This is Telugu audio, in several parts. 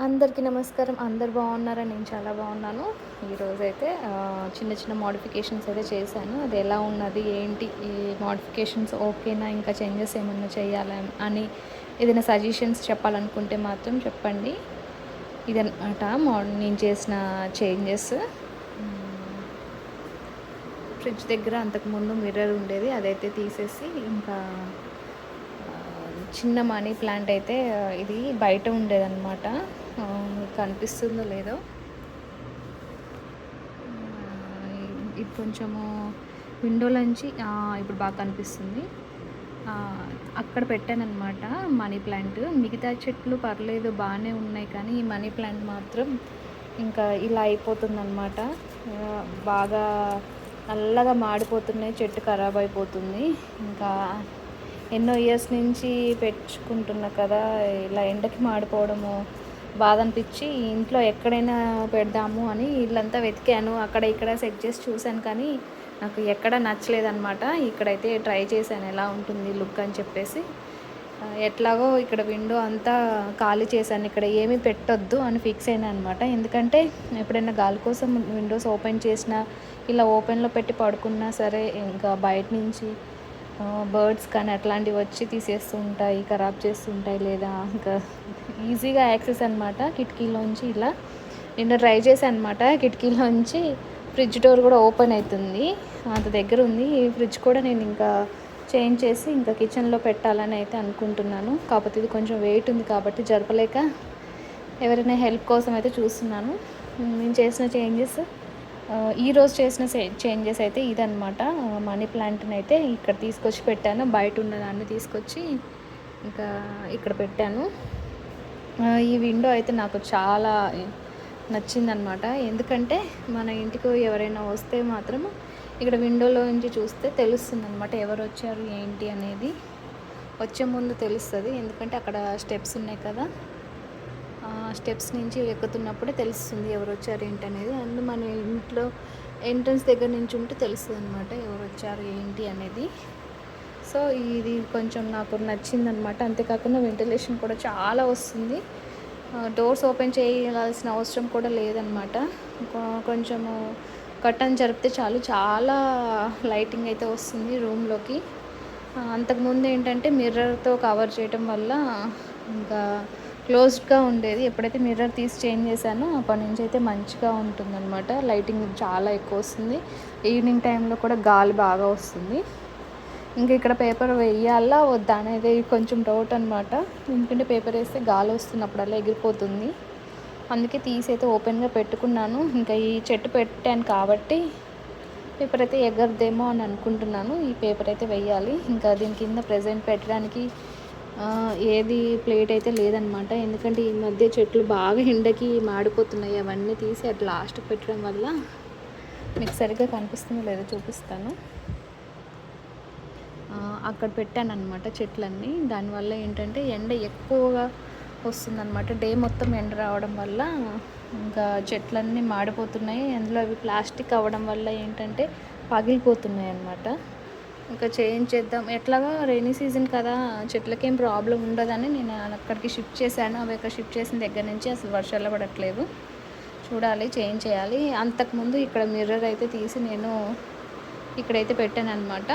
అందరికీ నమస్కారం. అందరూ బాగున్నారా? నేను చాలా బాగున్నాను. ఈరోజైతే చిన్న చిన్న మోడిఫికేషన్స్ అయితే చేశాను. అది ఎలా ఉన్నది? ఏంటి? ఈ మోడిఫికేషన్స్ ఓకేనా? ఇంకా చేంజెస్ ఏమన్నా చేయాలా అని ఏదైనా సజెషన్స్ చెప్పాలనుకుంటే మాత్రం చెప్పండి. ఇదనమాట నేను చేసిన చేంజెస్. ఫ్రిడ్జ్ దగ్గర అంతకుముందు మిర్రర్ ఉండేది. అదైతే తీసేసి ఇంకా చిన్న మనీ ప్లాంట్ అయితే ఇది బయట ఉండేదన్నమాట. మీకు కనిపిస్తుందో లేదో. ఇది కొంచెము విండోలోంచి ఇప్పుడు బాగా కనిపిస్తుంది. అక్కడ పెట్టానన్నమాట మనీ ప్లాంట్. మిగతా చెట్లు పర్లేదు బాగానే ఉన్నాయి, కానీ ఈ మనీ ప్లాంట్ మాత్రం ఇంకా ఇలా అయిపోతుందన్నమాట. బాగా నల్లగా మాడిపోతున్నాయి, చెట్టు ఖరాబ్ అయిపోతుంది. ఇంకా ఎన్నో ఇయర్స్ నుంచి పెంచుకుంటున్నా కదా, ఇలా ఎండకి మాడిపోవడము బాధ అనిపించి ఇంట్లో ఎక్కడైనా పెడదాము అని ఇల్లంతా వెతికాను. అక్కడ ఇక్కడ సెట్ చేసి చూశాను, కానీ నాకు ఎక్కడ నచ్చలేదన్నమాట. ఇక్కడైతే ట్రై చేశాను ఎలా ఉంటుంది లుక్ అని చెప్పేసి. ఎట్లాగో ఇక్కడ విండో అంతా ఖాళీ చేశాను. ఇక్కడ ఏమీ పెట్టొద్దు అని ఫిక్స్ అయినా అనమాట. ఎందుకంటే ఎప్పుడైనా గాలి కోసం విండోస్ ఓపెన్ చేసినా, ఇలా ఓపెన్లో పెట్టి పడుకున్నా సరే, ఇంకా బయట నుంచి బర్డ్స్ కానీ అట్లాంటివి వచ్చి తీసేస్తూ ఉంటాయి, ఖరాబ్ చేస్తుంటాయి. లేదా ఇంకా ఈజీగా యాక్సెస్ అనమాట కిటికీలోంచి. ఇలా నిన్న ట్రై చేశాను అనమాట. కిటికీలోంచి ఫ్రిడ్జ్ డోర్ కూడా ఓపెన్ అవుతుంది, అంత దగ్గర ఉంది. ఈ ఫ్రిడ్జ్ కూడా నేను ఇంకా చేంజ్ చేసి ఇంకా కిచెన్లో పెట్టాలని అయితే అనుకుంటున్నాను. కాకపోతే ఇది కొంచెం వెయిట్ ఉంది కాబట్టి జరపలేక ఎవరైనా హెల్ప్ కోసం అయితే చూస్తున్నాను. నేను చేసిన చేంజెస్, ఈరోజు చేసిన చేంజెస్ అయితే ఇదనమాట. మనీ ప్లాంట్ని అయితే ఇక్కడ తీసుకొచ్చి పెట్టాను. బయట ఉన్నదాన్ని తీసుకొచ్చి ఇంకా ఇక్కడ పెట్టాను. ఈ విండో అయితే నాకు చాలా నచ్చిందనమాట. ఎందుకంటే మన ఇంటికి ఎవరైనా వస్తే మాత్రం ఇక్కడ విండోలో నుంచి చూస్తే తెలుస్తుంది అనమాట ఎవరు వచ్చారు ఏంటి అనేది. వచ్చే ముందు తెలుస్తుంది, ఎందుకంటే అక్కడ స్టెప్స్ ఉన్నాయి కదా, స్టెప్స్ నుంచి ఎక్కుతున్నప్పుడే తెలుస్తుంది ఎవరు వచ్చారు ఏంటి అనేది. అండ్ మన ఇంట్లో ఎంట్రన్స్ దగ్గర నుంచి ఉంటే తెలుస్తుంది అనమాట ఎవరు వచ్చారు ఏంటి అనేది. సో ఇది కొంచెం నాకు నచ్చిందనమాట. అంతేకాకుండా వెంటిలేషన్ కూడా చాలా వస్తుంది. డోర్స్ ఓపెన్ చేయాల్సిన అవసరం కూడా లేదనమాట. కొంచెము కర్టన్ జరిపితే చాలు, చాలా లైటింగ్ అయితే వస్తుంది రూమ్లోకి. అంతకుముందు ఏంటంటే మిర్రర్తో కవర్ చేయటం వల్ల ఇంకా క్లోజ్డ్గా ఉండేది. ఎప్పుడైతే మిర్రర్ తీసి చేంజ్ చేశానో అప్పటి నుంచి అయితే మంచిగా ఉంటుందన్నమాట. లైటింగ్ చాలా ఎక్కువ వస్తుంది. ఈవినింగ్ టైంలో కూడా గాలి బాగా వస్తుంది. ఇంకా ఇక్కడ పేపర్ వేయాలా వద్దా అనేది కొంచెం డౌట్ అనమాట. ఎందుకంటే పేపర్ వేస్తే గాలి వస్తున్నప్పుడల్లా ఎగిరిపోతుంది. అందుకే తీసి అయితే ఓపెన్గా పెట్టుకున్నాను. ఇంకా ఈ చెట్టు పెట్టాను కాబట్టి పేపర్ అయితే ఎగరదేమో అని అనుకుంటున్నాను. ఈ పేపర్ అయితే వేయాలి. ఇంకా దీని కింద ప్రెజెంట్ పెట్టడానికి ఏది ప్లేట్ అయితే లేదనమాట. ఎందుకంటే ఈ మధ్య చెట్లు బాగా ఎండకి మాడిపోతున్నాయి. అవన్నీ తీసి అట్లా లాస్ట్కి పెట్టడం వల్ల, మీకు సరిగ్గా కనిపిస్తుందో లేదో చూపిస్తాను. అక్కడ పెట్టాను అనమాట చెట్లన్నీ. దానివల్ల ఏంటంటే ఎండ ఎక్కువగా వస్తుందన్నమాట. డే మొత్తం ఎండ రావడం వల్ల ఇంకా చెట్లన్నీ మాడిపోతున్నాయి. అందులో అవి ప్లాస్టిక్ అవ్వడం వల్ల ఏంటంటే పగిలిపోతున్నాయి అన్నమాట. ఇంకా చేంజ్ చేద్దాం, ఎట్లాగా రైనీ సీజన్ కదా, చెట్లకేం ప్రాబ్లం ఉండదని నేను అక్కడికి షిఫ్ట్ చేశాను. అవి అక్కడ షిఫ్ట్ చేసిన దగ్గర నుంచి అసలు వర్షాలు పడట్లేదు. చూడాలి, చేంజ్ చేయాలి. అంతకుముందు ఇక్కడ మిర్రర్ అయితే తీసి నేను ఇక్కడైతే పెట్టాను అనమాట.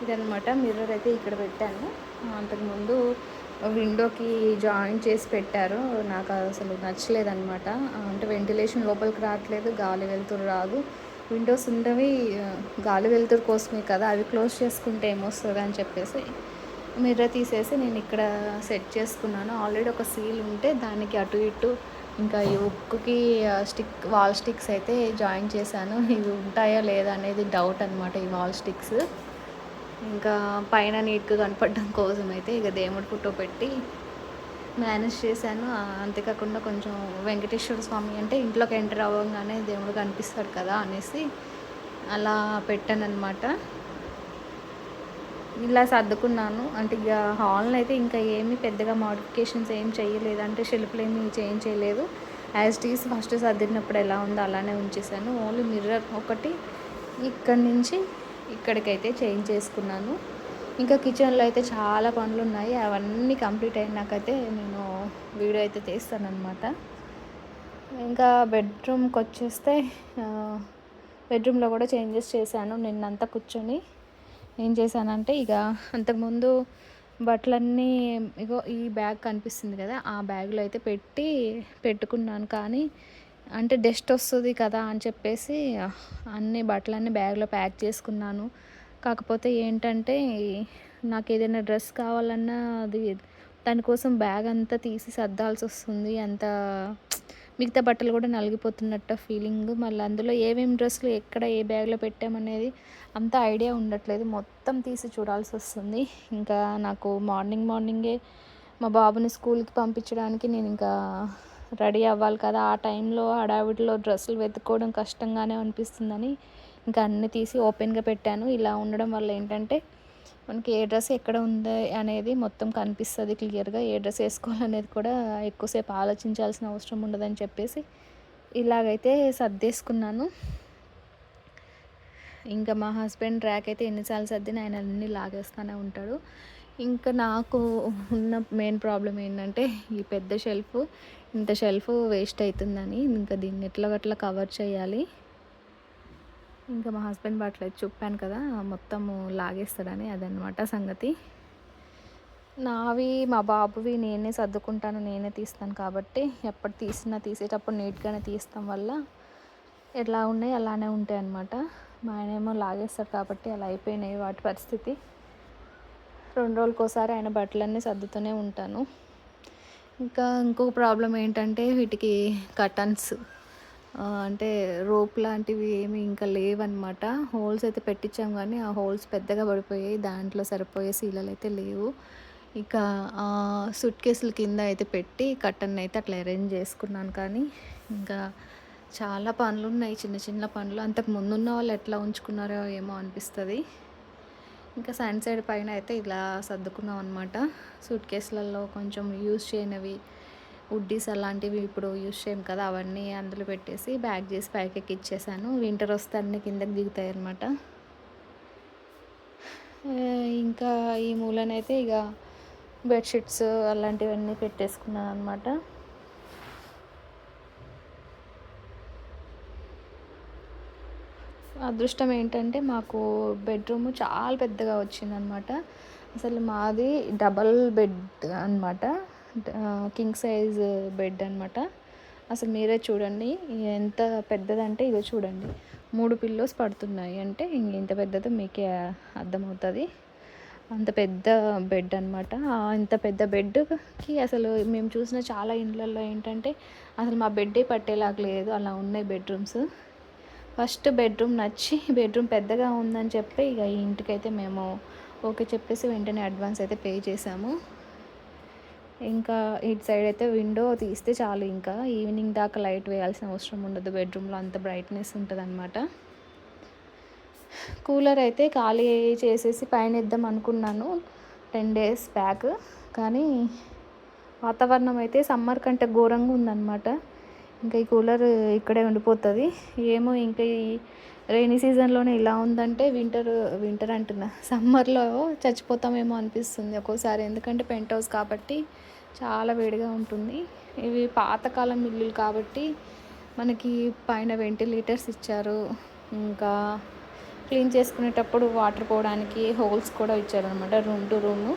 ఇదనమాట మిర్రర్ అయితే ఇక్కడ పెట్టాను. అంతకుముందు విండోకి జాయిన్ చేసి పెట్టారు. నాకు అసలు నచ్చలేదన్నమాట. అంటే వెంటిలేషన్ లోపలికి రావట్లేదు, గాలి వెలుతురు రాదు. విండోస్ ఉండవి గాలి వెలుతురు కోసమే కదా, అవి క్లోజ్ చేసుకుంటే ఏమొస్తుంది అని చెప్పేసి మిర్రర్ తీసేసి నేను ఇక్కడ సెట్ చేసుకున్నాను. ఆల్రెడీ ఒక సీల్ ఉంటే దానికి అటు ఇటు ఇంకా ఈ ఉక్కుకి వాల్ స్టిక్స్ అయితే జాయిన్ చేశాను. ఇవి ఉంటాయా లేదా అనేది డౌట్ అనమాట ఈ వాల్ స్టిక్స్. ఇంకా పైన నీట్గా కనపడడం కోసం అయితే ఇక దేవుడి ఫోటో పెట్టి మేనేజ్ చేశాను. అంతేకాకుండా కొంచెం వెంకటేశ్వర స్వామి అంటే ఇంట్లోకి ఎంటర్ అవ్వగానే దేవుడు కనిపిస్తాడు కదా అనేసి అలా పెట్టాను అనమాట. ఇలా సర్దుకున్నాను. అంటే ఇక హాల్ని అయితే ఇంకా ఏమీ పెద్దగా మోడిఫికేషన్స్ ఏం చేయలేదు. అంటే షెల్ఫ్లు ఏమీ చేంజ్ చేయలేదు. యాజ్ ఇట్ ఈస్ ఫస్ట్ సర్దినప్పుడు ఎలా ఉందో అలానే ఉంచేసాను. ఓన్లీ మిర్రర్ ఒకటి ఇక్కడి నుంచి ఇక్కడికైతే చేంజ్ చేసుకున్నాను. ఇంకా కిచెన్లో అయితే చాలా పనులున్నాయి. అవన్నీ కంప్లీట్ అయినాకైతే నేను వీడియో అయితే తీస్తాననమాట. ఇంకా బెడ్రూమ్‌కొచ్చేస్తే బెడ్రూమ్‌లో కూడా చేంజెస్ చేశాను. నిన్నంతా కూర్చొని ఏం చేశానంటే ఇక అంతకుముందు బట్టలన్నీ ఇగో ఈ బ్యాగ్ కనిపిస్తుంది కదా! ఆ బ్యాగ్‌లో అయితే పెట్టుకున్నాను. కానీ అంటే డస్ట్ వస్తది కదా అని చెప్పేసి అన్ని బట్టలన్నీ బ్యాగ్‌లో ప్యాక్ చేసుకున్నాను. కాకపోతే ఏంటంటే నాకేదైనా డ్రెస్ కావాలన్నా అది దానికోసం బ్యాగ్ అంతా తీసి సర్దాల్సొస్తుంది. మిగతా బట్టలు కూడా నలిగిపోతున్నట్టు ఫీలింగ్. మళ్ళీ అందులో ఏమేమి డ్రెస్సులు ఎక్కడ ఏ బ్యాగ్‌లో పెట్టామనేది అంత ఐడియా ఉండట్లేదు. మొత్తం తీసి చూడాల్సొస్తుంది. ఇంకా నాకు మార్నింగే మా బాబుని స్కూల్‌కి పంపించడానికి నేనింకా రెడీ అవ్వాలి కదా! ఆ టైంలో హడావిడిలో డ్రెస్సులు వెతుక్కోవడం కష్టంగానే అనిపిస్తుందని ఇంకా అన్నీ తీసి ఓపెన్‌గా పెట్టాను. ఇలా ఉండడం వల్ల ఏంటంటే మనకి ఏ డ్రెస్ ఎక్కడ ఉంది అనేది మొత్తం కనిపిస్తది క్లియర్‌గా. ఏ డ్రెస్ ఏసుకోవాలనేది కూడా ఎక్కువసేపు ఆలోచించాల్సిన అవసరం ఉండదని చెప్పేసి ఇలాగైతే సర్దేసుకున్నాను. ఇంకా మా హస్బెండ్ ర్యాక్ అయితే ఎన్ని సార్లు సర్దినా ఆయన అన్నీ లాగేస్తూనే ఉంటాడు. ఇంకా నాకు ఉన్న మెయిన్ ప్రాబ్లమ్ ఏంటంటే ఈ పెద్ద ఇంత షెల్ఫ్ వేస్ట్ అయితుందని ఇంకా దీన్ని ఎట్లాగట్లా కవర్ చేయాలి. ఇంకా మా హస్బెండ్ బట్టలైతే చెప్పాను కదా! మొత్తము లాగేస్తాడని అదనమాట సంగతి. నావి, మా బాబువి నేనే సర్దుకుంటాను, నేనే తీస్తాను కాబట్టి ఎప్పుడు తీసేటప్పుడు నీట్‌గానే తీస్తాం వల్ల ఎలా ఉన్నాయి అలానే ఉంటాయన్నమాట. మా ఆయనేమో లాగేస్తాడు కాబట్టి అలా అయిపోయినాయి వాటి పరిస్థితి. 2 రోజులకోసారి ఆయన బట్టలన్నీ సర్దుతూనే ఉంటాను. ఇంకా ఇంకొక ప్రాబ్లమ్ ఏంటంటే వీటికి కర్టన్స్ అంటే రోప్ లాంటివి ఏమి ఇంకా లేవన్నమాట. హోల్స్ అయితే పెట్టించాం కానీ ఆ హోల్స్ పెద్దగా పడిపోయాయి. దాంట్లో సరిపోయే సీలలు అయితే లేవు. ఇక సూట్ కేసుల కింద అయితే పెట్టి కర్టన్ అయితే అట్లా అరేంజ్ చేసుకున్నాను. కానీ ఇంకా చాలా పనులున్నాయి, చిన్న చిన్న పనులు. అంతకు ముందున్న వాళ్ళు ఎట్లా ఉంచుకున్నారో ఏమో అనిపిస్తది. ఇంకా సైడ్ పైన అయితే ఇలా సర్దుకున్నాం అనమాట. సూట్ కేసులలో కొంచెం యూజ్ చేయనివి వుడ్డీస్ అలాంటివి ఇప్పుడు యూజ్ చేయం కదా! అవన్నీ అందులో పెట్టేసి బ్యాగ్ చేసి పైకెక్కిచ్చేసాను. వింటర్ వస్తే అన్నీ కిందకి దిగుతాయి అనమాట. ఇంకా ఈ మూలనైతే ఇక బెడ్షీట్స్ అలాంటివన్నీ పెట్టేసుకున్నాను అనమాట. అదృష్టం ఏంటంటే మాకు బెడ్రూమ్ చాలా పెద్దగా వచ్చిందనమాట. అసలు మాది డబల్ బెడ్ అనమాట. కింగ్ సైజ్ బెడ్ అనమాట. అసలు మీరే చూడండి ఎంత పెద్దదంటే ఇగో చూడండి 3 పిల్లోస్ పడుతున్నాయి. అంటే ఇంత పెద్దదో మీకే అర్థమవుతుంది. అంత పెద్ద బెడ్ అనమాట. ఇంత పెద్ద బెడ్‌కి అసలు మేము చూసిన చాలా ఇండ్లల్లో ఏంటంటే అసలు మా బెడ్డే పట్టేలాగా లేదు. అలా ఉన్నాయి బెడ్రూమ్స్. ఫస్ట్ బెడ్రూమ్ నచ్చి బెడ్రూమ్ పెద్దగా ఉందని చెప్పి ఇక ఈ ఇంటికైతే మేము ఓకే చెప్పేసి వెంటనే అడ్వాన్స్ అయితే పే చేసాము. ఇంకా ఇటు సైడ్ అయితే విండో తీస్తే చాలు, ఇంకా ఈవినింగ్ దాకా లైట్ వేయాల్సిన అవసరం ఉండదు. బెడ్రూమ్లో అంత బ్రైట్నెస్ ఉంటుందన్నమాట. కూలర్ అయితే ఖాళీ చేసేసి పైన ఇద్దాం అనుకున్నాను 10 days బ్యాక్. కానీ వాతావరణం అయితే సమ్మర్ కంటే ఘోరంగా ఉందన్నమాట. ఇంకా ఈ కూలర్ ఇక్కడే ఉండిపోతుంది. ఏమో ఇంకా ఈ రైనీ సీజన్లోనే ఇలా ఉందంటే వింటర్ అంటున్నా, సమ్మర్లో చచ్చిపోతామేమో అనిపిస్తుంది ఒక్కోసారి. ఎందుకంటే పెంట్ హౌస్ కాబట్టి చాలా వేడిగా ఉంటుంది. ఇవి పాతకాలం ఇల్లులు కాబట్టి మనకి పైన వెంటిలేటర్స్ ఇచ్చారు. ఇంకా క్లీన్ చేసుకునేటప్పుడు వాటర్ పోవడానికి హోల్స్ కూడా ఇచ్చారనమాట రూమ్ టు రూము.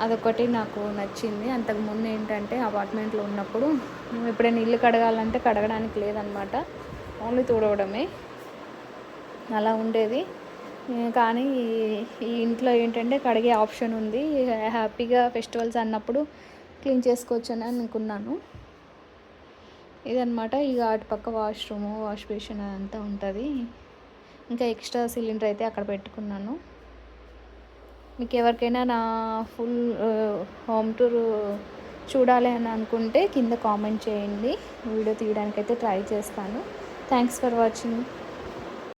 అదొకటి నాకు నచ్చింది. అంతకుముందు ఏంటంటే అపార్ట్మెంట్లో ఉన్నప్పుడు మేము ఎప్పుడైనా ఇల్లు కడగాలంటే కడగడానికి లేదనమాట, ఓన్లీ తుడవడమే అలా ఉండేది. కానీ ఈ ఇంట్లో ఏంటంటే కడిగే ఆప్షన్ ఉంది. హ్యాపీగా ఫెస్టివల్స్ అన్నప్పుడు క్లీన్ చేసుకోవచ్చని అనుకున్నాను. ఇదనమాట. ఇక అటుపక్క వాష్రూము, వాష్ బేసిన్ అదంతా ఉంటుంది. ఇంకా ఎక్స్ట్రా సిలిండర్ అయితే అక్కడ పెట్టుకున్నాను. మీకు ఎవరికైనా నా ఫుల్ హోమ్ టూర్ చూడాలి అని అనుకుంటే కింద కామెంట్ చేయండి. వీడియో తీయడానికైతే ట్రై చేస్తాను. Thanks for watching.